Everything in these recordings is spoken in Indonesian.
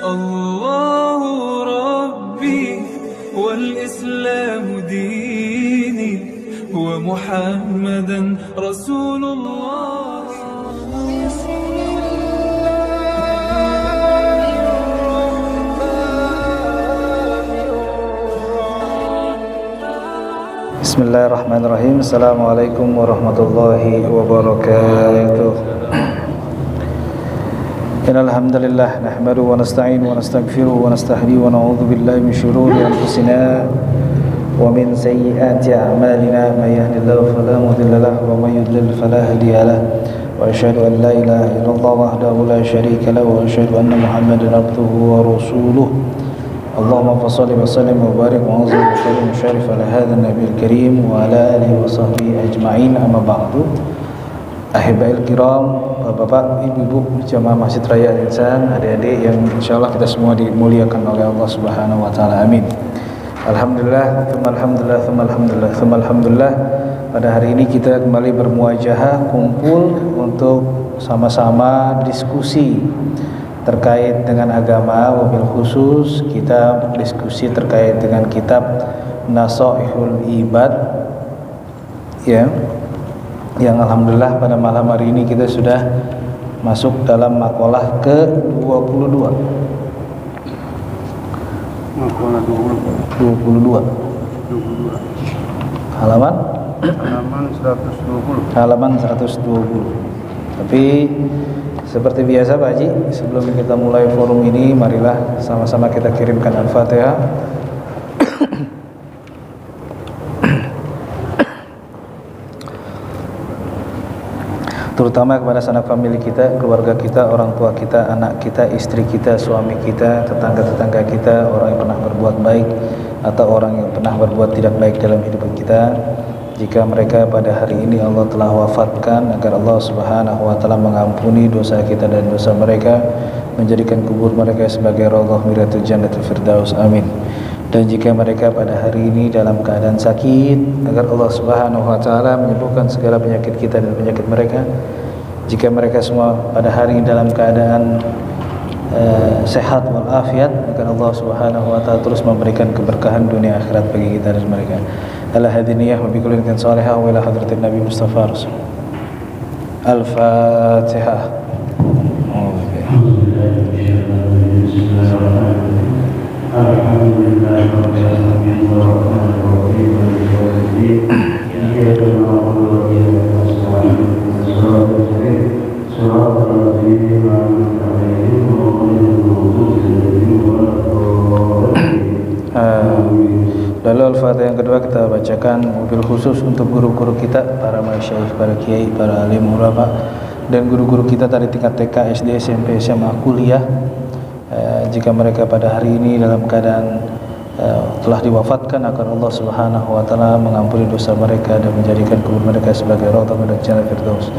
الله ربي والإسلام ديني ومحمدا رسول الله. Bismillahirrahmanirrahim. Assalamualaikum warahmatullahi wabarakatuh. Innal hamdalillah nahmaduhu wa nasta'inu wa nastaghfiruhu wa nastahdihi wa na'udzu billahi min shururi anfusina wa min sayyiati a'malina may yahdihillahu fala mudilla lahu wa may yudlil fala hadiya lahu wa asyhadu an la ilaha illallah wahdahu la syarika lahu wa asyhadu anna Muhammadan abduhu wa rasuluh. Allahumma fassalli wa sallim wa barik wa anzil wa sallim syarif ala hadha nabiyil karim wa ala alihi wa sahbihi ajma'in, amma ba'du. Ahibail kiram, bapak-bapak, ibu-ibu, jamaah Masjid Raya Al-Insan, adik-adik yang insyaallah kita semua dimuliakan oleh Allah Subhanahu wa taala. Amin. Alhamdulillah, tsumma alhamdulillah. Pada hari ini kita kembali bermuajahah, kumpul untuk sama-sama diskusi terkait dengan agama, wabil khusus kita diskusi terkait dengan kitab Nasaihul Ibad, ya, yang alhamdulillah pada malam hari ini kita sudah masuk dalam makalah ke-22. Makalah 22. Halaman 120. Halaman 120. Tapi seperti biasa Pak Haji, sebelum kita mulai forum ini, marilah sama-sama kita kirimkan Al-Fatihah. Terutama kepada sanak famili kita, keluarga kita, orang tua kita, anak kita, istri kita, suami kita, tetangga-tetangga kita, orang yang pernah berbuat baik atau orang yang pernah berbuat tidak baik dalam hidup kita. Jika mereka pada hari ini Allah telah wafatkan, agar Allah Subhanahu wa taala mengampuni dosa kita dan dosa mereka, menjadikan kubur mereka sebagai raudhah miratul jannatul firdaus. Amin. Dan jika mereka pada hari ini dalam keadaan sakit, agar Allah Subhanahu wa taala menyembuhkan segala penyakit kita dan penyakit mereka. Jika mereka semua pada hari ini dalam keadaan sehat walafiat, agar Allah Subhanahu wa taala terus memberikan keberkahan dunia akhirat bagi kita dan mereka. Ala hadiniyah wa bikulli niyatin salihah wa ila hadratin Nabi Mustafa Rasul. Al-Fatihah. Alhamdulillah rabbil alamin arrahmanir rahim maliki yaumiddin iyyaka na'budu wa iyyaka nasta'in ihdinas siratal ladzina an'amta 'alaihim ghairil maghdubi 'alaihim waladdallin. Amin. Lalu Al-Fatihah yang kedua kita bacakan mobil khusus untuk guru-guru kita, para masyayikh, para kiai, para alim ulama, dan guru-guru kita dari tingkat TK, SD, SMP, SMA, kuliah. Jika mereka pada hari ini dalam keadaan telah diwafatkan, agar Allah Subhanahu wa taala mengampuni dosa mereka dan menjadikan kubur mereka sebagai raudhah min jannatil firdaus.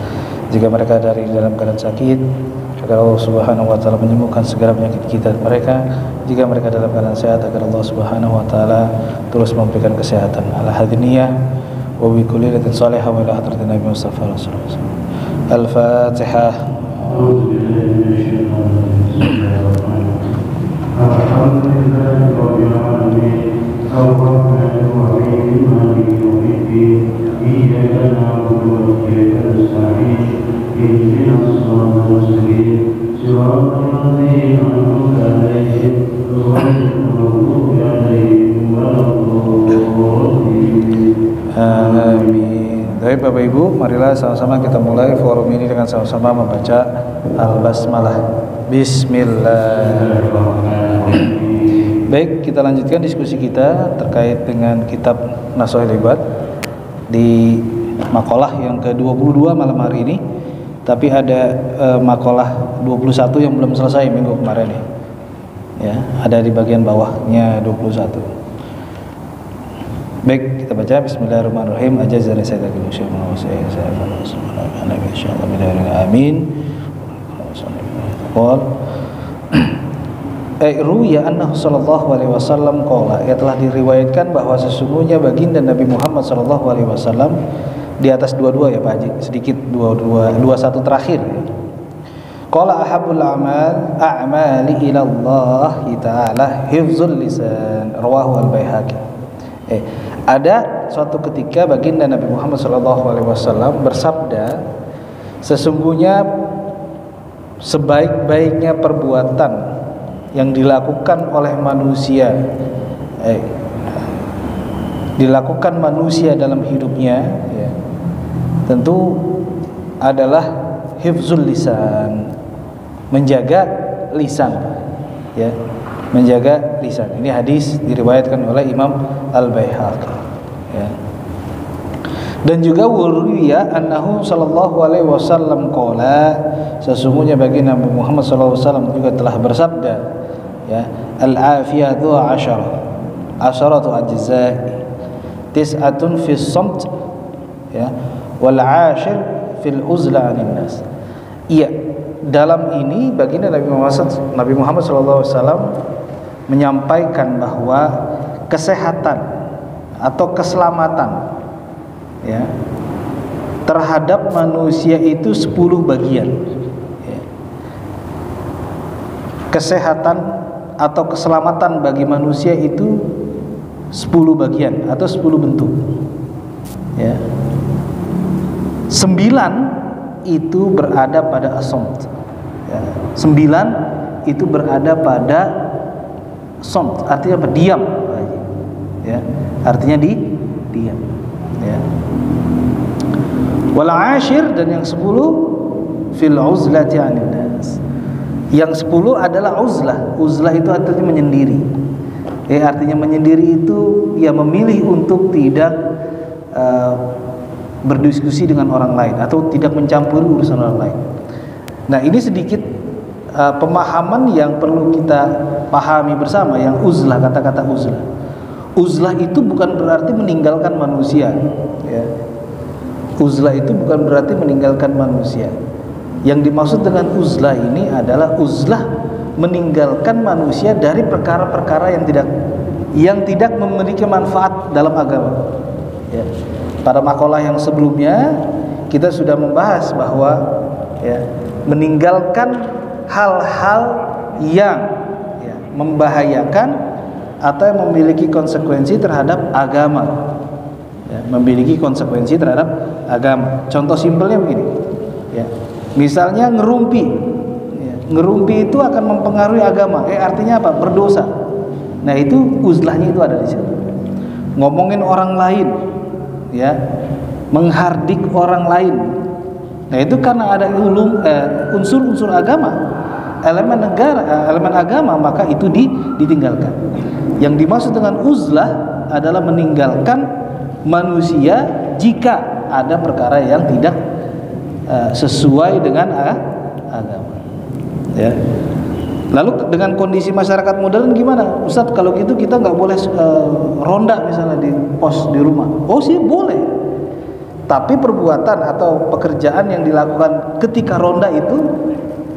Jika mereka dalam keadaan sakit, agar Allah Subhanahu wa taala menyembuhkan segala penyakit kita dan mereka. Jika mereka dalam keadaan sehat, agar Allah Subhanahu wa taala terus memberikan kesehatan. Ala hadiniyah wa bi kulli niyatin salihah wa ila hadratin Nabi Mustafa Rasulullah. Al-Fatihah. Alhamdulillahi rabbil alamin arrahmanir rahim maliki yaumiddin iyyaka na'budu wa iyyaka nasta'in ihdinas siratal mustaqim siratal ladzina an'amta 'alaihim ghairil maghdubi 'alaihim waladdallin. Amin. Baik Bapak Ibu, marilah sama-sama kita mulai forum ini dengan sama-sama membaca Al-Basmalah. Bismillahirrahmanirrahim. Baik, kita lanjutkan diskusi kita terkait dengan kitab Nasaihul Ibad di makalah yang ke-22 malam hari ini. Tapi ada makalah 21 yang belum selesai minggu kemarin ya. Ya, ada di bagian bawahnya 21. Baik, kita baca Bismillahirrahmanirrahim. Ajazani sayyidina Syaikhuna wa sayyidina amin. Ruya annahu sallallahu alaihi wasallam qala, ya telah diriwayatkan bahwa sesungguhnya baginda Nabi Muhammad sallallahu alaihi wasallam, di atas 22 ya Pak Haji, sedikit 21 terakhir ya. Qala ahabbul a'mali ila Allah ta'ala hifzul lisan, rawahu al-Baihaqi. Ada suatu ketika baginda Nabi Muhammad SAW bersabda, sesungguhnya sebaik-baiknya perbuatan yang dilakukan oleh manusia, dilakukan manusia dalam hidupnya, ya, tentu adalah hifzul lisan, menjaga lisan, ya, menjaga lisan. Ini hadis diriwayatkan oleh Imam Al-Baihaqi, ya. Dan juga wurwiya annahu sallallahu alaihi wasallam qala, sesungguhnya bagi Nabi Muhammad sallallahu alaihi wasallam juga telah bersabda, ya, al-afiyatu asharatu ajza'i, tis'atun fis samt, ya, wal 'ashir fil uzla 'anil nas. Iya, dalam ini baginda Nabi Muhammad sallallahu alaihi wasallam menyampaikan bahwa kesehatan atau keselamatan, ya, terhadap manusia itu 10 bagian, ya. Kesehatan atau keselamatan bagi manusia itu 10 bagian atau 10 bentuk, ya. 9 itu berada pada as-samt, ya. 9 itu berada pada samt, artinya apa? Diam, ya, artinya diam, ya. Wal 'ashir, dan yang 10 fil uzlati 'anil nas. Yang 10 adalah uzlah. Uzlah itu artinya menyendiri. Artinya menyendiri itu ya memilih untuk tidak berdiskusi dengan orang lain atau tidak mencampuri urusan orang lain. Nah, ini sedikit pemahaman yang perlu kita pahami bersama, yang uzlah, kata-kata uzlah. Uzlah itu bukan berarti meninggalkan manusia, ya. Uzlah itu bukan berarti meninggalkan manusia. Yang dimaksud dengan uzlah ini adalah uzlah meninggalkan manusia dari perkara-perkara yang tidak memiliki manfaat dalam agama, ya. Pada makalah yang sebelumnya kita sudah membahas bahwa, ya, meninggalkan hal-hal yang, ya, membahayakan atau yang memiliki konsekuensi terhadap agama, ya, memiliki konsekuensi terhadap agama. Contoh simpelnya begini, ya, misalnya ngerumpi, ya, ngerumpi itu akan mempengaruhi agama. Artinya apa? Berdosa. Nah, itu uzlahnya itu ada di situ. Ngomongin orang lain, ya, menghardik orang lain. Nah, itu karena ada unsur-unsur agama, elemen agama, maka itu ditinggalkan. Yang dimaksud dengan uzlah adalah meninggalkan manusia jika ada perkara yang tidak sesuai dengan agama, ya. Lalu dengan kondisi masyarakat modern gimana, Ustadz? Kalau gitu kita nggak boleh ronda misalnya di pos di rumah. Oh sih boleh, tapi perbuatan atau pekerjaan yang dilakukan ketika ronda itu,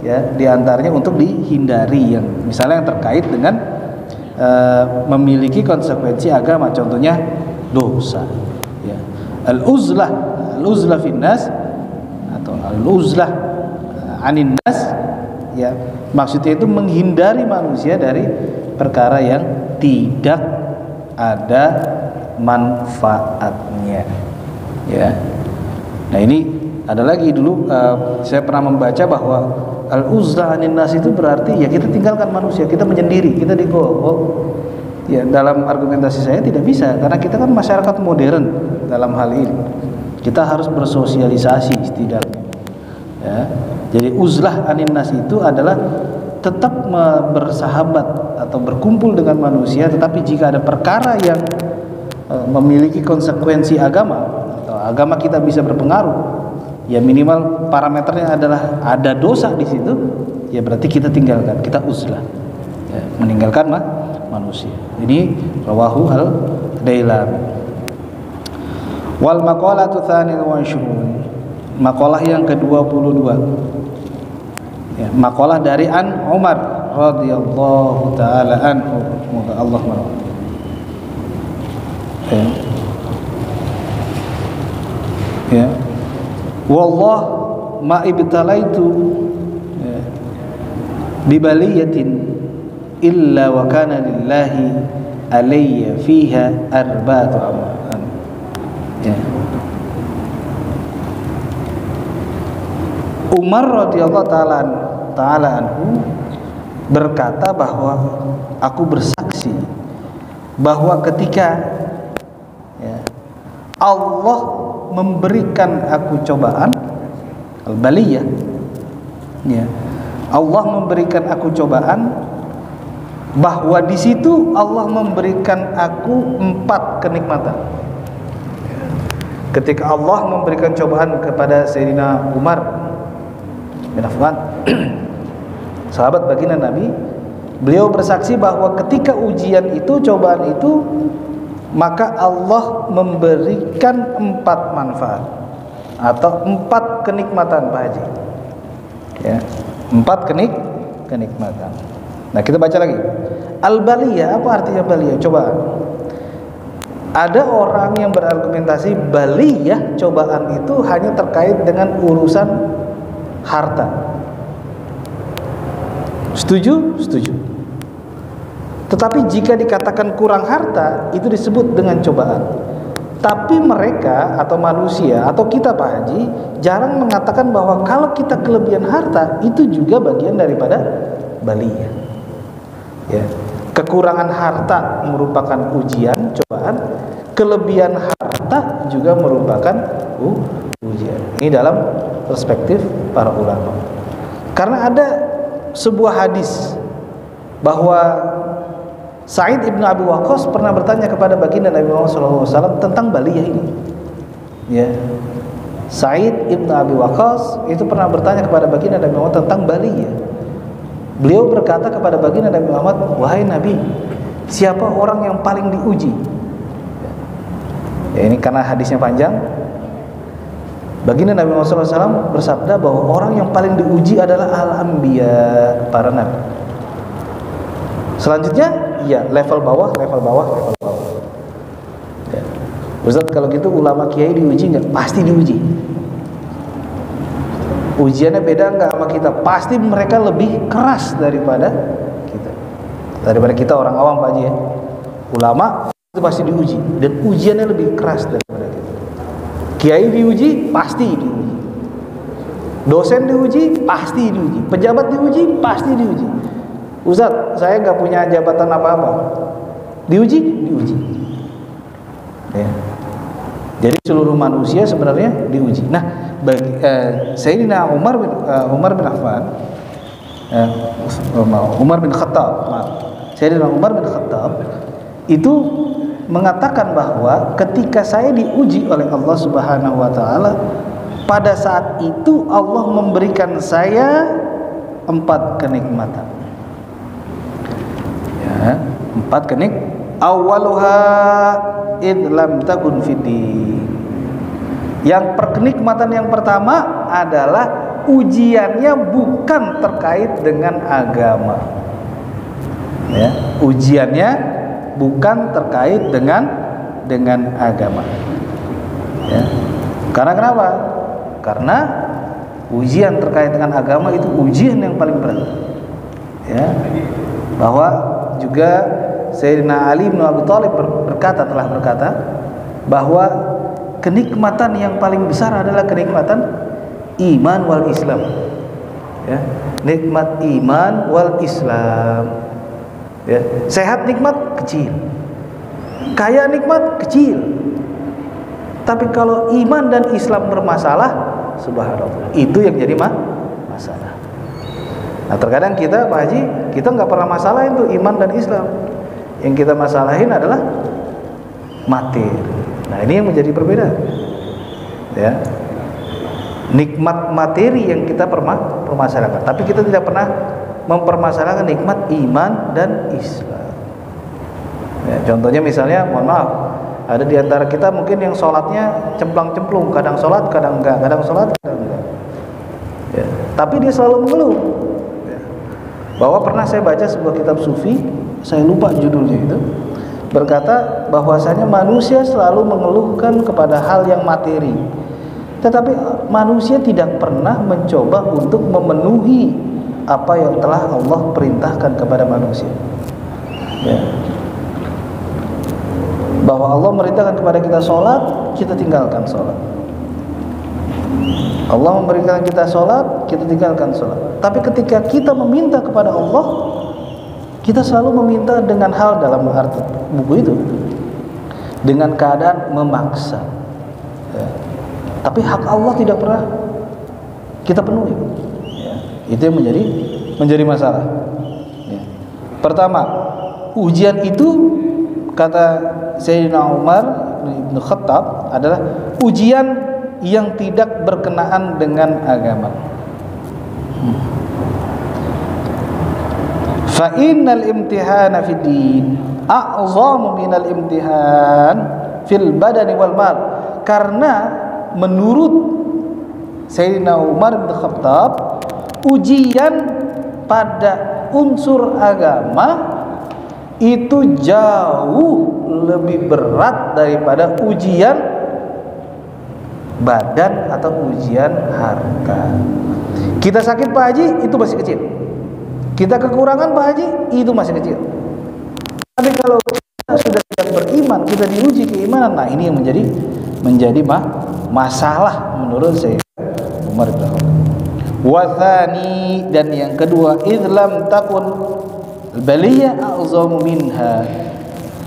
ya, diantaranya untuk dihindari, yang misalnya yang terkait dengan memiliki konsekuensi agama, contohnya dosa, ya. Al-uzlah finnas atau al-uzlah anin nas, ya, maksudnya itu menghindari manusia dari perkara yang tidak ada manfaatnya, ya. Nah, ini ada lagi dulu saya pernah membaca bahwa al-uzlah anin nas itu berarti ya kita tinggalkan manusia, kita menyendiri, kita digowo. Ya, dalam argumentasi saya tidak bisa, karena kita kan masyarakat modern dalam hal ini. Kita harus bersosialisasi setidaknya, ya. Jadi uzlah anin nas itu adalah tetap bersahabat atau berkumpul dengan manusia, tetapi jika ada perkara yang memiliki konsekuensi agama atau agama kita bisa berpengaruh, ya minimal parameternya adalah ada dosa di situ, ya berarti kita tinggalkan, kita uzlah, ya, meninggalkan manusia. Ini rawahu al-Dailami. Wal maqalatu tsaniyatu wa 20, maqalah yang ke-22, ya, maqalah dari An Umar radhiyallahu taala anhu, semoga Allah merahmati. Ya. Wallah ma ibtalaitu bibaliyatin illa wa kana lillahi alayya fiha arba'atu amal. Ya. Umar radhiyallahu taala anhu berkata bahwa aku bersaksi bahwa ketika Allah memberikan aku cobaan, al-baliyah, Allah memberikan aku cobaan, bahwa di situ Allah memberikan aku 4 kenikmatan. Ketika Allah memberikan cobaan kepada Sayyidina Umar bin Affan, sahabat baginda Nabi, beliau bersaksi bahwa ketika ujian itu, cobaan itu, maka Allah memberikan 4 manfaat atau 4 kenikmatan, Pak Haji. Ya, 4 kenikmatan. Nah, kita baca lagi. Al-baliyah, apa artinya baliyah? Cobaan. Ada orang yang berargumentasi baliyah, cobaan itu hanya terkait dengan urusan harta. Setuju? Setuju. Tetapi jika dikatakan kurang harta, itu disebut dengan cobaan. Tapi mereka atau manusia atau kita, Pak Haji, jarang mengatakan bahwa kalau kita kelebihan harta, itu juga bagian daripada baliyah. Ya. Kekurangan harta merupakan ujian, cobaan. Kelebihan harta juga merupakan ujian. Ini dalam perspektif para ulama. Karena ada sebuah hadis bahwa Sa'id ibn Abi Waqqas pernah bertanya kepada baginda Nabi Muhammad SAW tentang baliyah ini. Ya, Sa'id ibn Abi Waqqas itu pernah bertanya kepada baginda Nabi Muhammad tentang baliyah. Beliau berkata kepada baginda Nabi Muhammad, wahai Nabi, siapa orang yang paling diuji? Ya, ini karena hadisnya panjang. Baginda Nabi Muhammad SAW bersabda bahwa orang yang paling diuji adalah al-anbiya, para nabi. Selanjutnya, ya, level bawah. Ya. Ustaz, kalau gitu ulama kiai diuji nggak? Pasti diuji. Ujiannya beda nggak sama kita? Pasti mereka lebih keras daripada kita. Daripada kita orang awam, Pak Haji, ya. Ulama itu pasti diuji dan ujiannya lebih keras daripada kita. Kiai diuji, pasti diuji. Dosen diuji, pasti diuji. Pejabat diuji, pasti diuji. Ustaz, saya nggak punya jabatan apa-apa. Diuji. Ya. Jadi seluruh manusia sebenarnya diuji. Nah, bagi Sayyidina Umar bin Affan, Umar bin Khattab, Sayyidina Umar bin Khattab itu mengatakan bahwa ketika saya diuji oleh Allah Subhanahu wa taala, pada saat itu Allah memberikan saya 4 kenikmatan. 4 awaluha idlam takun fidi. Yang kenikmatan yang pertama adalah ujiannya bukan terkait dengan agama. Ya, ujiannya bukan terkait dengan agama. Ya. Karena kenapa? Karena ujian terkait dengan agama itu ujian yang paling berat. Ya. Bahwa juga Sayyidina Ali bin Abi Thalib telah berkata bahwa kenikmatan yang paling besar adalah kenikmatan iman wal Islam. Ya, nikmat iman wal Islam. Ya, sehat nikmat kecil, kaya nikmat kecil. Tapi kalau iman dan Islam bermasalah, subhanallah, itu yang jadi masalah. Nah, terkadang kita, Pak Haji, kita nggak pernah masalahin tuh iman dan Islam. Yang kita masalahin adalah materi. Nah, ini yang menjadi perbedaan. Ya, nikmat materi yang kita permasalahkan, tapi kita tidak pernah mempermasalahkan nikmat iman dan Islam. Ya, contohnya misalnya, mohon maaf, ada di antara kita mungkin yang sholatnya cemplang-cemplung, kadang sholat, kadang enggak, kadang sholat, kadang enggak. Ya, tapi dia selalu mengeluh. Bahwa pernah saya baca sebuah kitab sufi, saya lupa judulnya itu, berkata bahwasanya manusia selalu mengeluhkan kepada hal yang materi, tetapi manusia tidak pernah mencoba untuk memenuhi apa yang telah Allah perintahkan kepada manusia. Ya. Bahwa Allah merintahkan kepada kita sholat, kita tinggalkan sholat. Allah memberikan kita sholat, kita tinggalkan sholat. Tapi ketika kita meminta kepada Allah, kita selalu meminta dengan hal dalam arti buku itu, dengan keadaan memaksa. Ya. Tapi hak Allah tidak pernah kita penuhi. Ya. Itu yang menjadi masalah. Ya. Pertama, ujian itu kata Sayyidina Umar bin Khattab adalah ujian yang tidak berkenaan dengan agama. Fa innal imtihana fid din a'zamu minal imtihan fil badani wal mal. Karena menurut Sayyidina Umar bin Khattab, ujian pada unsur agama itu jauh lebih berat daripada ujian badan atau ujian harta. Kita sakit Pak Haji, itu masih kecil. Kita kekurangan Pak Haji, itu masih kecil. Tapi kalau kita sudah tidak beriman, kita diuji keimanan, nah ini yang menjadi masalah menurut saya Umar bin Khattab. Wathani, dan yang kedua, idlam takun baliyah a'zamu minha.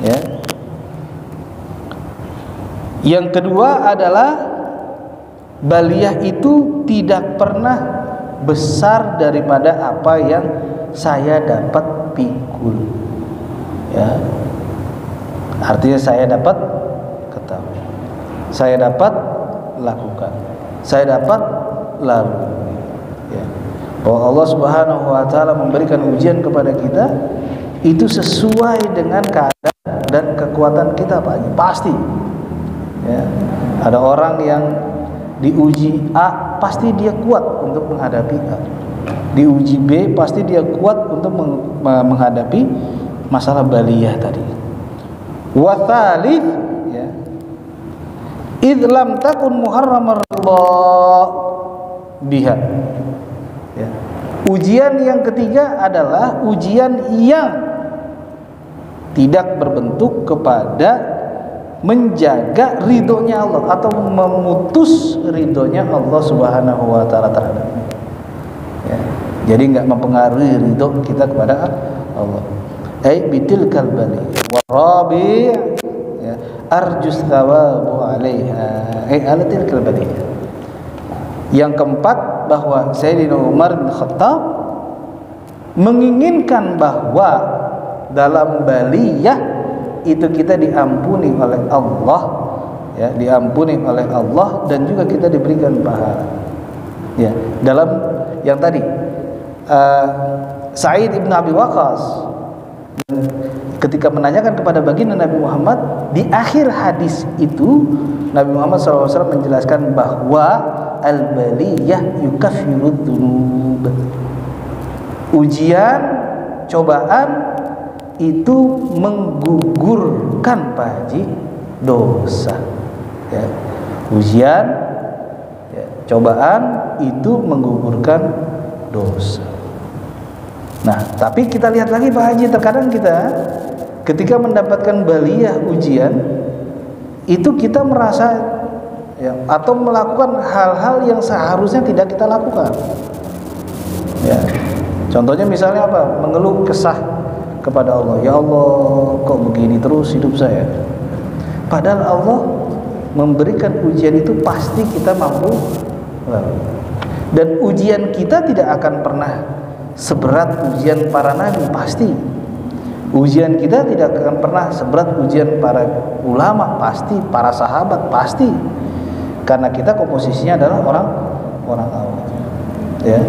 Ya. Yang kedua adalah baliyah itu tidak pernah besar daripada apa yang saya dapat pikul. Ya. Artinya saya dapat ketahui, saya dapat lakukan, saya dapat lalui. Ya. Bahwa Allah Subhanahu wa taala memberikan ujian kepada kita itu sesuai dengan keadaan dan kekuatan kita, Pak. Pasti. Ya. Ada orang yang diuji A, pasti dia kuat untuk menghadapi A. Diuji B, pasti dia kuat untuk menghadapi masalah baliyah tadi. Wa tsalits, ya. Idz lam takun muharramar Allah biha. Ya. Ujian yang ketiga adalah ujian yang tidak berbentuk kepada menjaga ridhonya Allah atau memutus ridhonya Allah Subhanahu wa taala terhadapnya. Ya. Jadi enggak mempengaruhi ridho kita kepada Allah. Ai bitilkal bali wa rabi' ya arjus thawabu 'alaiha ai alatilkal bali. Yang keempat, bahwa Sayyidina Umar bin Khattab menginginkan bahwa dalam baliyah itu kita diampuni oleh Allah, ya, diampuni oleh Allah dan juga kita diberikan pahala. Ya, dalam yang tadi Sa'id ibn Abi Waqqas ketika menanyakan kepada baginda Nabi Muhammad, di akhir hadis itu Nabi Muhammad SAW menjelaskan bahwa al-baliyah yukaffirud dzunub. Ujian, cobaan itu menggugurkan Pak Haji dosa. Ya. Ujian, ya, cobaan itu menggugurkan dosa. Nah, tapi kita lihat lagi Pak Haji, terkadang kita ketika mendapatkan baliyah ujian itu kita merasa ya, atau melakukan hal-hal yang seharusnya tidak kita lakukan. Ya. Contohnya misalnya apa? Mengeluh kesah kepada Allah. Ya Allah, kok begini terus hidup saya? Padahal Allah memberikan ujian itu pasti kita mampu. Dan ujian kita tidak akan pernah seberat ujian para nabi, pasti. Ujian kita tidak akan pernah seberat ujian para ulama, pasti. Para sahabat, pasti. Karena kita komposisinya adalah orang awam. Ya.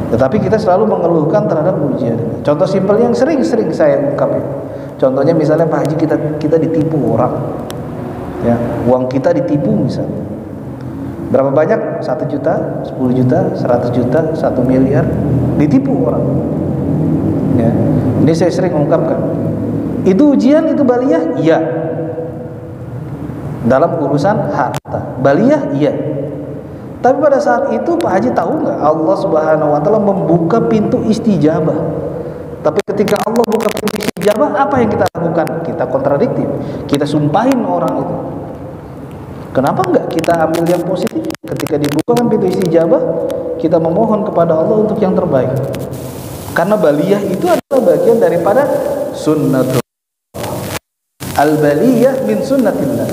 Tetapi kita selalu mengeluhkan terhadap ujian. Contoh simpel yang sering-sering saya ungkap ya. Contohnya misalnya Pak Haji, kita ditipu orang. Ya, uang kita ditipu misalnya. Berapa banyak? 1 juta, 10 juta, 100 juta, 1 miliar ditipu orang. Ya. Ini saya sering ungkapkan. Itu ujian, itu baliyah? Iya. Dalam urusan harta. Baliyah? Iya. Tapi pada saat itu Pak Haji tahu nggak, Allah Subhanahu wa Ta'ala membuka pintu istijabah. Tapi ketika Allah buka pintu istijabah, apa yang kita lakukan? Kita kontradiktif, kita sumpahin orang itu. Kenapa nggak kita ambil yang positif? Ketika dibukakan pintu istijabah, kita memohon kepada Allah untuk yang terbaik. Karena baliyah itu adalah bagian daripada sunnatul. Al-baliyah min sunnatillah.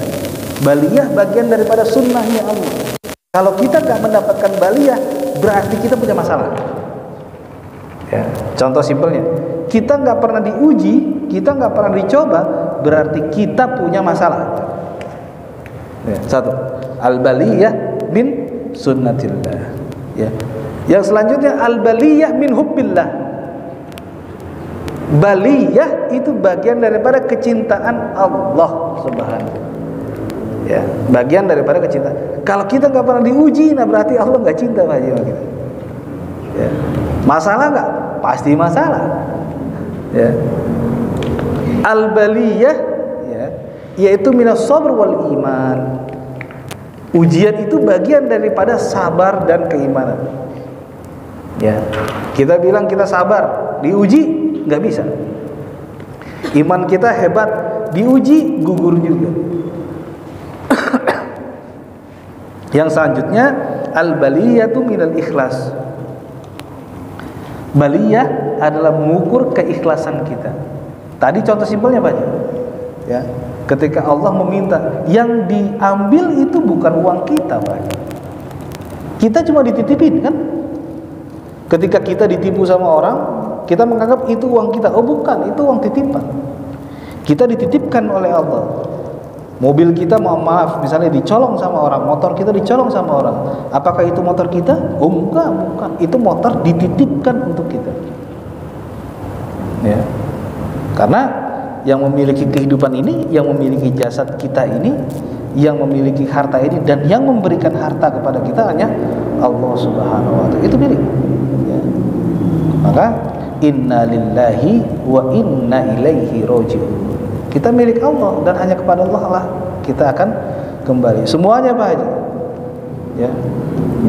Baliyah bagian daripada sunnahnya Allah. Kalau kita nggak mendapatkan baliyah, berarti kita punya masalah. Ya, contoh simpelnya, kita nggak pernah diuji, kita nggak pernah dicoba, berarti kita punya masalah. Ya, satu, al-baliyah min sunnatillah. Ya. Yang selanjutnya al-baliyah min hubbillah. Baliyah itu bagian daripada kecintaan Allah Subhanahu. Ya, bagian daripada kecintaan. Kalau kita nggak pernah diuji, nah berarti Allah nggak cinta Pak Haji sama kita. Ya. Masalah nggak? Pasti masalah. Ya. Al-baliyah, ya, yaitu minas sabr wal iman. Ujian itu bagian daripada sabar dan keimanan. Ya, kita bilang kita sabar, diuji nggak bisa. Iman kita hebat, diuji gugur juga. Yang selanjutnya al-baliyatu minal ikhlas. Baliyah adalah mengukur keikhlasan kita. Tadi contoh simpelnya Pak. Ya, ketika Allah meminta, yang diambil itu bukan uang kita Pak. Kita cuma dititipin kan? Ketika kita ditipu sama orang, kita menganggap itu uang kita. Oh bukan, itu uang titipan. Kita dititipkan oleh Allah. Mobil kita, mohon maaf, misalnya dicolong sama orang, motor kita dicolong sama orang. Apakah itu motor kita? Oh enggak, bukan. Itu motor dititipkan untuk kita. Ya. Karena yang memiliki kehidupan ini, yang memiliki jasad kita ini, yang memiliki harta ini, dan yang memberikan harta kepada kita hanya Allah Subhanahu wa Ta'ala. Itu milik. Ya. Maka inna lillahi wa inna ilaihi raji'un. Kita milik Allah dan hanya kepada Allah lah kita akan kembali. Semuanya Pak Haji. Ya.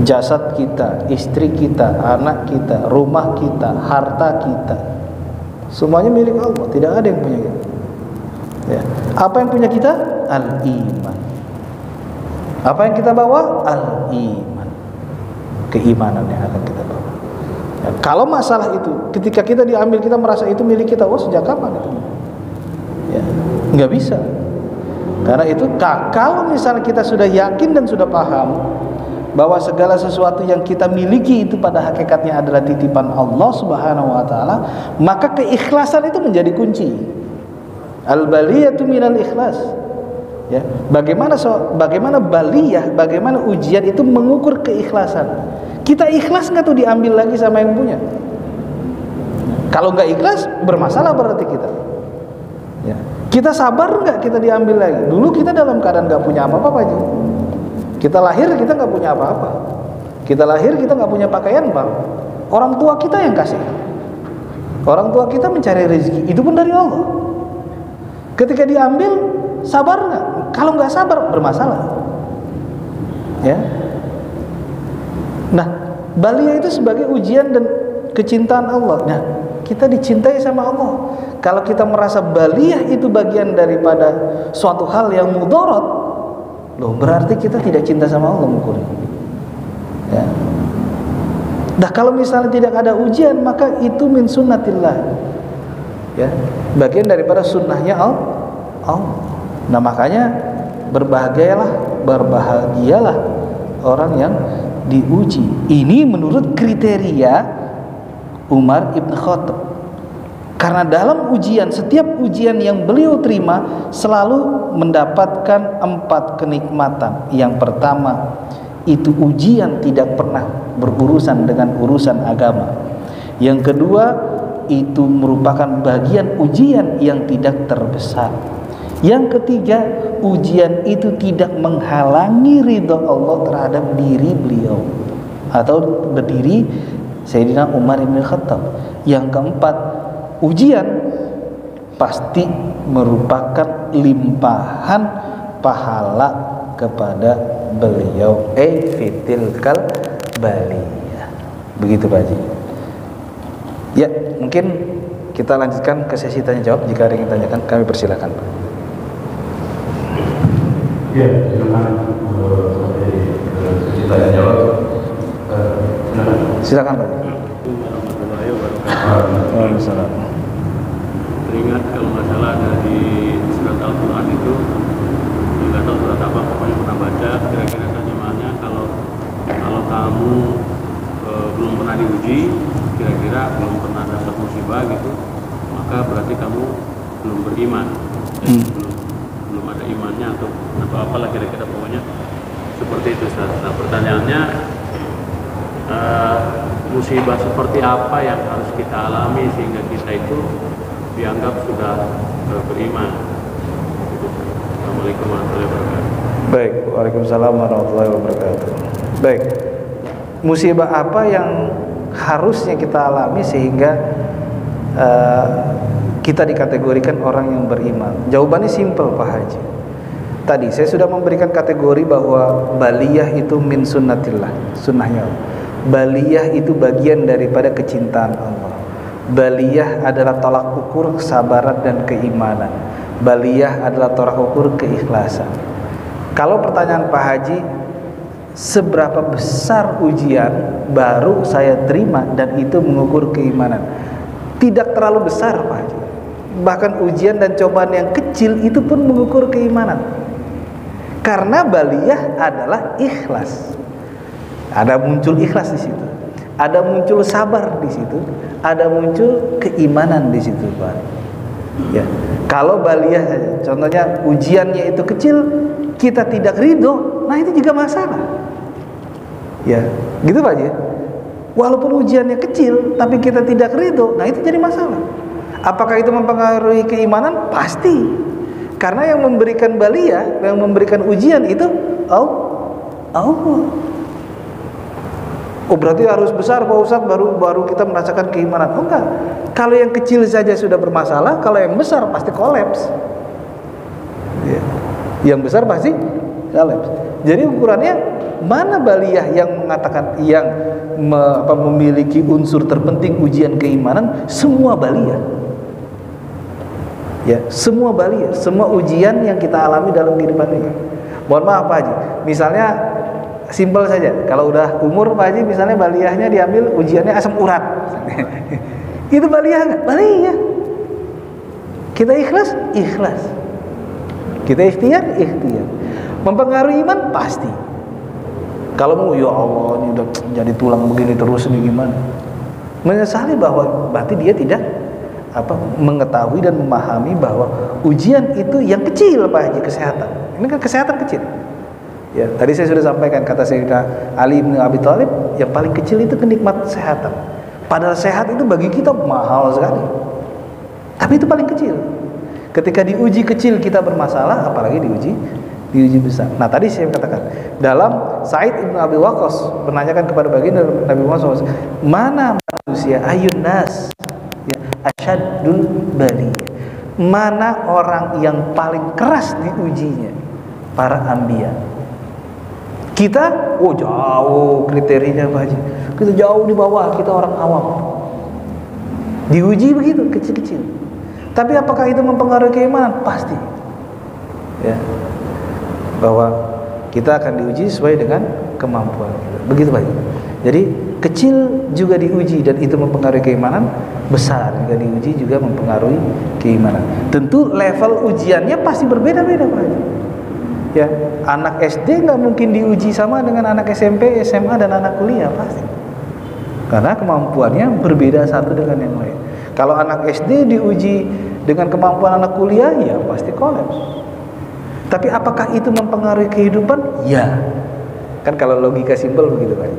Jasad kita, istri kita, anak kita, rumah kita, harta kita. Semuanya milik Allah, tidak ada yang punya kita. Ya. Apa yang punya kita? Al-iman. Apa yang kita bawa? Al-iman. Keimanan yang akan kita bawa. Ya. Kalau masalah itu, ketika kita diambil, kita merasa itu milik kita. Oh sejak kapan itu? Ya, nggak bisa. Karena itu kalau misalnya kita sudah yakin dan sudah paham bahwa segala sesuatu yang kita miliki itu pada hakikatnya adalah titipan Allah Subhanahu wa Ta'ala, maka keikhlasan itu menjadi kunci. Al-baliyatu minal ikhlas. Ya, bagaimana baliyah, bagaimana ujian itu mengukur keikhlasan. Kita ikhlas nggak tuh diambil lagi sama yang punya? Kalau nggak ikhlas, bermasalah berarti kita. Ya. Kita sabar nggak kita diambil lagi? Dulu kita dalam keadaan nggak punya apa-apa Pak Haji. Kita lahir kita nggak punya apa-apa. Kita lahir kita nggak punya pakaian Pak. Orang tua kita yang kasih. Orang tua kita mencari rezeki, itu pun dari Allah. Ketika diambil, sabar nggak? Kalau nggak sabar, bermasalah. Ya. Nah, baliyah itu sebagai ujian dan kecintaan Allah. Nah, kita dicintai sama Allah. Kalau kita merasa baliyah itu bagian daripada suatu hal yang mudarat, loh berarti kita tidak cinta sama Allah mungkin. Ya. Nah kalau misalnya tidak ada ujian, maka itu min sunnatillah. Ya, bagian daripada sunnahnya Allah. Nah makanya berbahagialah orang yang diuji. Ini menurut kriteria Umar ibn Khattab. Karena dalam ujian, setiap ujian yang beliau terima selalu mendapatkan 4 kenikmatan. Yang pertama, itu ujian tidak pernah berurusan dengan urusan agama. Yang kedua, itu merupakan bagian ujian yang tidak terbesar. Yang ketiga, ujian itu tidak menghalangi ridha Allah terhadap diri beliau atau berdiri Sayyidina Umar bin Khattab. Yang keempat, ujian pasti merupakan limpahan pahala kepada beliau fitilkal baliyah. Begitu Pak Haji. Ya, mungkin kita lanjutkan ke sesi tanya jawab. Jika ada yang ditanyakan, kami persilakan Pak. Ya, silakan sampai sesi tanya jawab. Silakan Pak Haji. Waalaikumsalam. Teringat kalau nggak salah ada di surat Al-Quran itu, nggak tahu surat apa, pokoknya pernah baca, kira-kira terjemahannya kalau kamu belum pernah diuji, kira-kira belum pernah dapat musibah gitu, maka berarti kamu belum beriman, belum ada imannya atau apalah kira-kira, pokoknya seperti itu. Nah, pertanyaannya, musibah seperti apa yang harus kita alami sehingga kita itu dianggap sudah beriman? Assalamualaikum warahmatullahi wabarakatuh. Baik, waalaikumsalam warahmatullahi wabarakatuh. Baik, musibah apa yang harusnya kita alami sehingga kita dikategorikan orang yang beriman? Jawabannya simpel Pak Haji. Tadi saya sudah memberikan kategori bahwa baliyah itu min sunnatillah, sunnahnya. Baliyah itu bagian daripada kecintaan Allah. Baliyah adalah tolak ukur kesabaran dan keimanan. Baliyah adalah tolak ukur keikhlasan. Kalau pertanyaan Pak Haji, seberapa besar ujian baru saya terima dan itu mengukur keimanan? Tidak terlalu besar Pak Haji. Bahkan ujian dan cobaan yang kecil itu pun mengukur keimanan. Karena baliyah adalah ikhlas. Ada muncul ikhlas di situ, ada muncul sabar di situ, ada muncul keimanan di situ Pak. Ya, kalau baliyah, contohnya ujiannya itu kecil, kita tidak ridho, nah itu juga masalah. Ya, gitu Pak ya. Walaupun ujiannya kecil, tapi kita tidak ridho, nah itu jadi masalah. Apakah itu mempengaruhi keimanan? Pasti. Karena yang memberikan baliyah, yang memberikan ujian itu Allah. Oh berarti harus besar Pak Ustadz baru kita merasakan keimanan? Oh enggak. Kalau yang kecil saja sudah bermasalah, kalau yang besar pasti kolaps. Ya. Yang besar pasti kolaps. Jadi ukurannya mana baliyah yang mengatakan yang memiliki unsur terpenting ujian keimanan? Semua baliyah. Ya, semua baliyah, semua ujian yang kita alami dalam kehidupan ini. Mohon maaf Pak Haji, misalnya simpel saja, kalau udah umur Pak Haji, misalnya baliyahnya diambil ujiannya asam urat. Itu baliyah nggak? Baliyah. Kita ikhlas? Ikhlas. Kita ikhtiar? Ikhtiar. Mempengaruhi iman? Pasti. Kalau mau, ya Allah ini udah jadi tulang begini terus, ini gimana? Menyesali bahwa berarti dia tidak mengetahui dan memahami bahwa ujian itu yang kecil Pak Haji, kesehatan. Ini kan kesehatan kecil. Ya, tadi saya sudah sampaikan kata Sayyidina Ali bin Abi Thalib, yang paling kecil itu kenikmatan kesehatan. Padahal sehat itu bagi kita mahal sekali. Tapi itu paling kecil. Ketika diuji kecil kita bermasalah, apalagi diuji besar. Nah, tadi saya katakan dalam Sa'id bin Abi Waqqas menanyakan kepada baginda Nabi Muhammad SAW, mana manusia ayun nas ya asyadul bali, mana orang yang paling keras diujinya? Para anbiya. Kita jauh kriterianya Pak Haji, kita jauh di bawah, kita orang awam, diuji begitu kecil-kecil. Tapi apakah itu mempengaruhi keimanan? Pasti ya, bahwa kita akan diuji sesuai dengan kemampuan kita. Begitu Pak Haji. Jadi kecil juga diuji dan itu mempengaruhi keimanan, besar juga diuji juga mempengaruhi keimanan. Tentu level ujiannya pasti berbeda-beda Pak Haji. Ya, anak SD nggak mungkin diuji sama dengan anak SMP, SMA dan anak kuliah pasti. Karena kemampuannya berbeda satu dengan yang lain. Kalau anak SD diuji dengan kemampuan anak kuliah, ya pasti kolaps. Tapi apakah itu mempengaruhi kehidupan? Ya. Kan kalau logika simpel begitu Pak.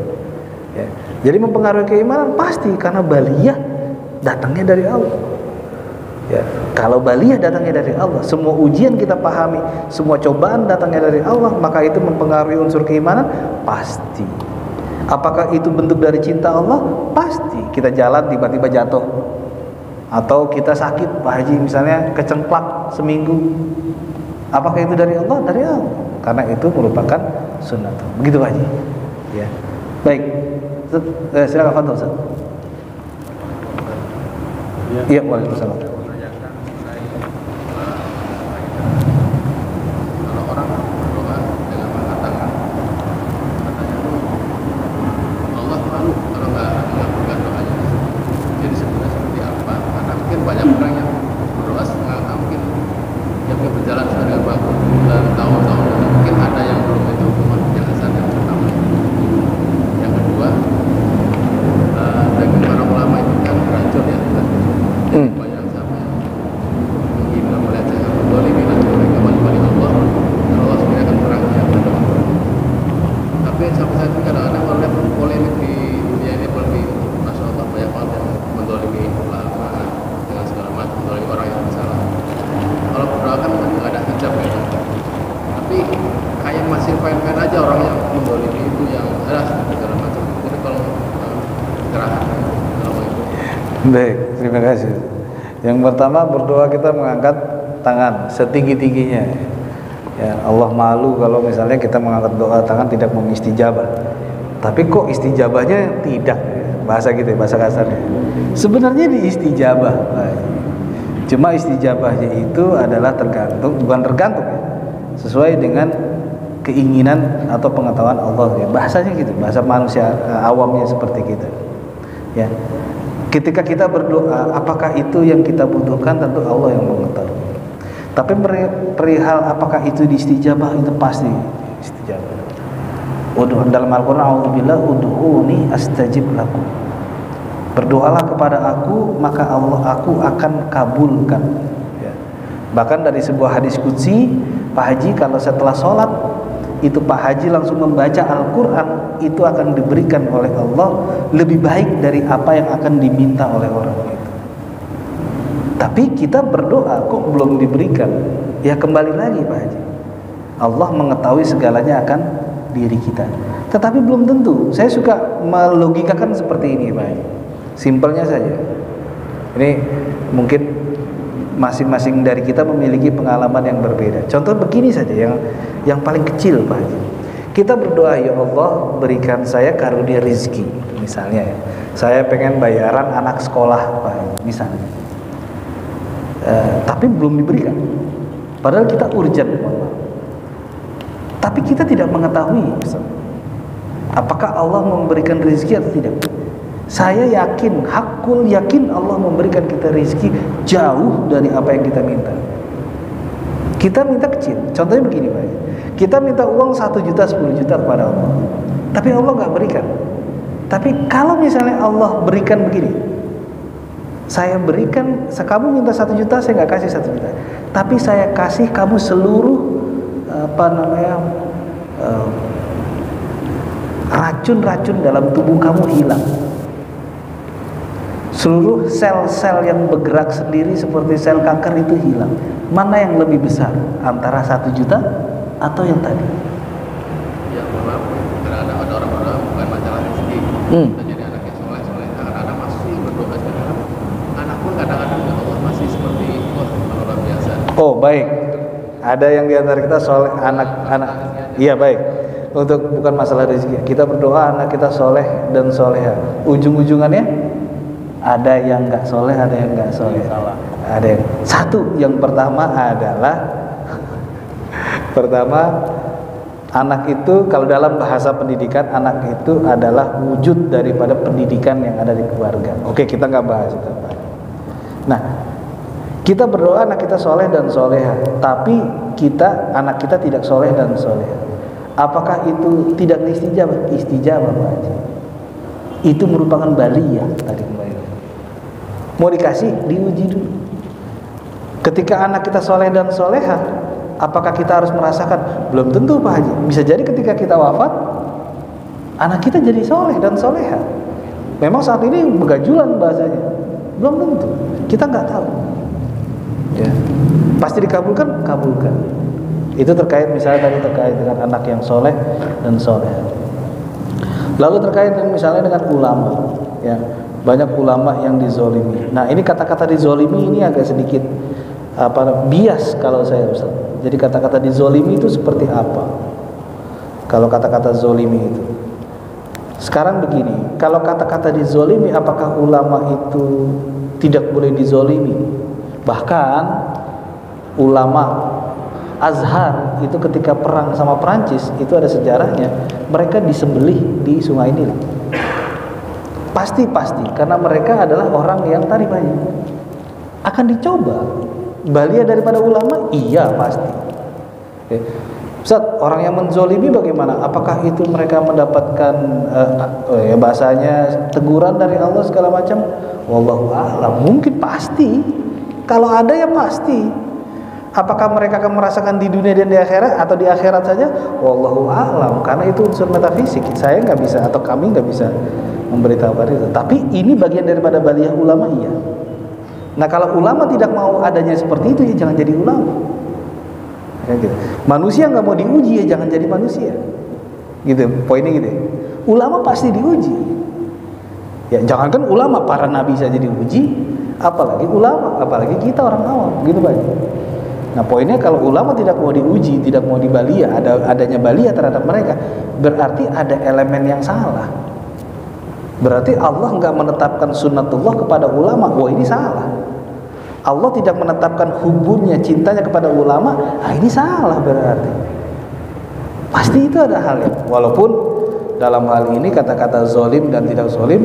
Ya. Jadi mempengaruhi keimanan pasti karena baliyah datangnya dari Allah. Ya, kalau baliyah datangnya dari Allah, semua ujian kita pahami, semua cobaan datangnya dari Allah, maka itu mempengaruhi unsur keimanan pasti. Apakah itu bentuk dari cinta Allah? Pasti. Kita jalan tiba-tiba jatuh, atau kita sakit Pak Haji misalnya kecengklak seminggu, apakah itu dari Allah? Dari Allah. Karena itu merupakan sunnatun. Begitu Pak Haji. Ya. Baik. Silakan Fadil Ustaz. Iya, waalaikumsalam. Kalau orang berdoa dengan angkat tangan, katanya Allah malu kalau nggak mengabulkan doanya. Jadi sebenarnya seperti apa? Karena mungkin banyak orang yang berdoa setengah, mungkin yang berjalan sudah dengan waktu dan tahun-tahun, mungkin ada yang belum itu cuma yang sadar pertama. Yang kedua, daging para ulama itu kan beracun ya, banyak sampai menghina, melecehkan, menzalimi dan mereka balik Allah, dan Allah sebenarnya akan merangkul yang tapi sampai saat ini kadang-kadang kalau lihat polemik di dunia ini lebih, masya Allah banyak banget yang menzalimi ulama dengan segala macam, menzalimi orang yang bersalah. Kalau berdoa kan nggak ada hijab ya, tapi kayak masih fine-fine aja orang yang menzalimi itu yang ada segala macam. Jadi kalau kerahan kalau itu. Baik, terima kasih. Yang pertama berdoa kita mengangkat tangan setinggi-tingginya. Ya, Allah malu kalau misalnya kita mengangkat doa tangan tidak mengistijabah. Tapi kok istijabahnya tidak? Bahasa gitu ya, bahasa kasarnya. Sebenarnya diistijabah. Cuma istijabahnya itu adalah bukan tergantung ya, sesuai dengan keinginan atau pengetahuan Allah ya. Bahasanya gitu, bahasa manusia awamnya seperti kita. Ya. Ketika kita berdoa, apakah itu yang kita butuhkan, tentu Allah yang mengetahui. Tapi perihal apakah itu diistijabah, itu pasti istijabah. Dalam Al-Quran, A'udzubillah, ud'uuni astajib lakum. Berdoalah kepada aku, maka aku akan kabulkan. Ya. Bahkan dari sebuah hadis qudsi, Pak Haji kalau setelah sholat itu Pak Haji langsung membaca Al-Quran, itu akan diberikan oleh Allah lebih baik dari apa yang akan diminta oleh orang itu. Tapi kita berdoa kok belum diberikan, ya kembali lagi Pak Haji, Allah mengetahui segalanya akan diri kita, tetapi belum tentu. Saya suka melogikakan seperti ini Pak Haji, simpelnya saja. Ini mungkin masing-masing dari kita memiliki pengalaman yang berbeda. Contoh begini saja, yang paling kecil Pak Haji. Kita berdoa, ya Allah berikan saya karunia rizki, misalnya ya. Saya pengen bayaran anak sekolah Pak Haji, misalnya. Tapi belum diberikan. Padahal kita urgent. Tapi kita tidak mengetahui apakah Allah memberikan rizki atau tidak. Saya yakin, hakul yakin Allah memberikan kita rizki jauh dari apa yang kita minta. Kita minta kecil. Contohnya begini Pak, kita minta uang 1 juta, 10 juta kepada Allah, tapi Allah nggak berikan. Tapi kalau misalnya Allah berikan begini, saya berikan, kamu minta 1 juta, saya nggak kasih 1 juta, tapi saya kasih kamu seluruh racun-racun dalam tubuh kamu hilang. Seluruh sel-sel yang bergerak sendiri seperti sel kanker itu hilang. Mana yang lebih besar, antara 1 juta atau yang tadi? Ya maaf, karena ada orang berdoa bukan masalah rezeki. Jadi anak yang soleh, kadang-kadang masih berdoa sekarang. Anak pun kadang-kadang ya Allah masih seperti luar biasa. Oh baik, ada yang diantara kita soleh, anak-anak. Iya baik. Untuk bukan masalah rezeki, kita berdoa anak kita soleh dan soleha. Ujung-ujungannya ada yang nggak soleh, ada yang nggak soleh. Ada yang satu. Yang pertama adalah anak itu kalau dalam bahasa pendidikan, anak itu adalah wujud daripada pendidikan yang ada di keluarga. Oke, kita nggak bahas itu. Nah, kita berdoa anak kita soleh dan soleha, tapi anak kita tidak soleh dan soleha. Apakah itu tidak istijabah? Istijabah Pak Haji. Itu merupakan baliyah tadi kembali. Mau dikasih, diuji dulu. Ketika anak kita soleh dan soleha, apakah kita harus merasakan? Belum tentu Pak Haji. Bisa jadi ketika kita wafat, anak kita jadi soleh dan soleha. Memang saat ini begajulan bahasanya. Belum tentu. Kita nggak tahu. Ya. Pasti dikabulkan, kabulkan. Itu terkait misalnya tadi terkait dengan anak yang soleh dan soleha. Lalu terkait misalnya dengan ulama, ya. Banyak ulama yang dizolimi. Nah ini kata-kata dizolimi ini agak sedikit bias kalau saya Ustaz. Jadi kata-kata dizolimi itu seperti apa? Kalau kata-kata zolimi itu. Sekarang begini, kalau kata-kata dizolimi, apakah ulama itu tidak boleh dizolimi? Bahkan ulama Azhar itu ketika perang sama Perancis, itu ada sejarahnya, mereka disembelih di Sungai Nil. Pasti, karena mereka adalah orang yang tadi banyak. Akan dicoba balia daripada ulama? Iya, pasti. Oke. Ustaz, orang yang menzolimi bagaimana? Apakah itu mereka mendapatkan bahasanya teguran dari Allah segala macam? Wallahu a'lam. Mungkin, pasti. Kalau ada ya pasti. Apakah mereka akan merasakan di dunia dan di akhirat, atau di akhirat saja? Wallahu a'lam. Karena itu unsur metafisik. Saya nggak bisa, atau kami nggak bisa memberitahukan itu. Tapi ini bagian daripada baliyah ulama, iya. Nah, kalau ulama tidak mau adanya seperti itu, ya jangan jadi ulama. Ya, gitu. Manusia nggak mau diuji, ya jangan jadi manusia. Gitu, poinnya gitu. Ulama pasti diuji. Ya, jangankan ulama, para nabi saja diuji, apalagi ulama, apalagi kita orang awam, gitu Pak. Nah, poinnya kalau ulama tidak mau diuji, tidak mau dibalia, adanya balia terhadap mereka, berarti ada elemen yang salah. Berarti Allah nggak menetapkan sunnatullah kepada ulama. Wah, ini salah. Allah tidak menetapkan hubunnya, cintanya kepada ulama. Nah, ini salah berarti. Pasti itu ada hal yang, walaupun dalam hal ini kata-kata zolim dan tidak zolim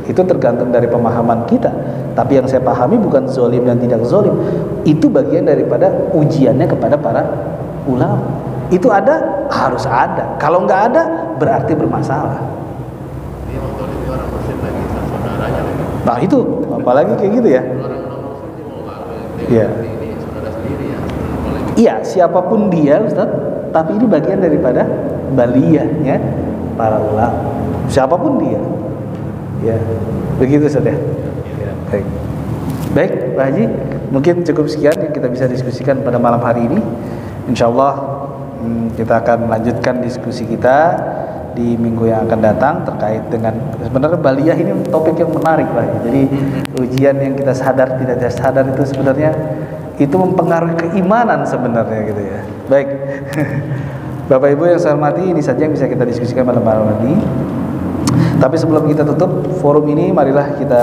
itu tergantung dari pemahaman kita. Tapi yang saya pahami bukan zolim dan tidak zolim, itu bagian daripada ujiannya kepada para ulama. Itu ada, harus ada. Kalau nggak ada, berarti bermasalah. Dia menzolimi orang muslim lagi, saudaranya lagi. Nah itu, apalagi kayak gitu ya. Iya. Ini saudara sendiri ya. Iya, siapapun dia, Ustaz, tapi ini bagian daripada baliyahnya para ulama. Siapapun dia. Ya, begitu Ustaz ya. Baik. Baik, Pak Haji, mungkin cukup sekian yang kita bisa diskusikan pada malam hari ini. Insyaallah kita akan melanjutkan diskusi kita di minggu yang akan datang terkait dengan, sebenarnya baliyah ini topik yang menarik Pak. Jadi ujian yang kita sadar tidak sadar itu sebenarnya itu mempengaruhi keimanan sebenarnya gitu ya. Baik. Bapak Ibu yang saya hormati, ini saja yang bisa kita diskusikan pada malam ini. Tapi sebelum kita tutup forum ini, marilah kita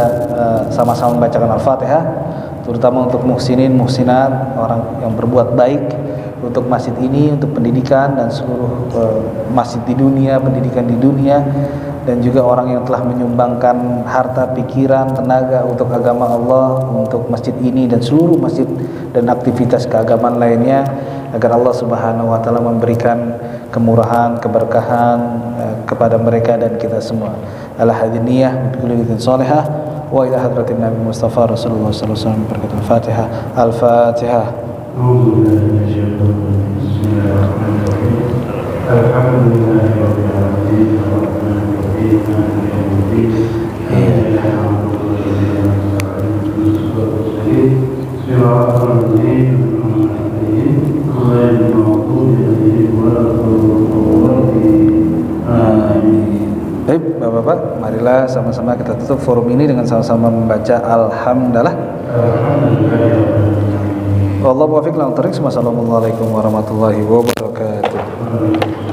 sama-sama membacakan Al-Fatihah, terutama untuk muhsinin, muhsinat, orang yang berbuat baik untuk masjid ini, untuk pendidikan dan seluruh masjid di dunia, pendidikan di dunia, dan juga orang yang telah menyumbangkan harta, pikiran, tenaga untuk agama Allah, untuk masjid ini dan seluruh masjid dan aktivitas keagamaan lainnya, agar Allah Subhanahu wa taala memberikan kemurahan, keberkahan kepada mereka dan kita semua. Ala hadhihi niyyah bi kulli niyatin shalihah wa ila hadratin Nabi Mustafa Rasulullah sallallahu alaihi wasallam. Berkat Al-Fatihah. Al-Fatihah. Baik, Bapak-bapak, marilah sama-sama kita tutup forum ini dengan sama-sama membaca Alhamdulillah. Wallahu muwaffiq ila thoriq. Wassalamualaikum warahmatullahi wabarakatuh.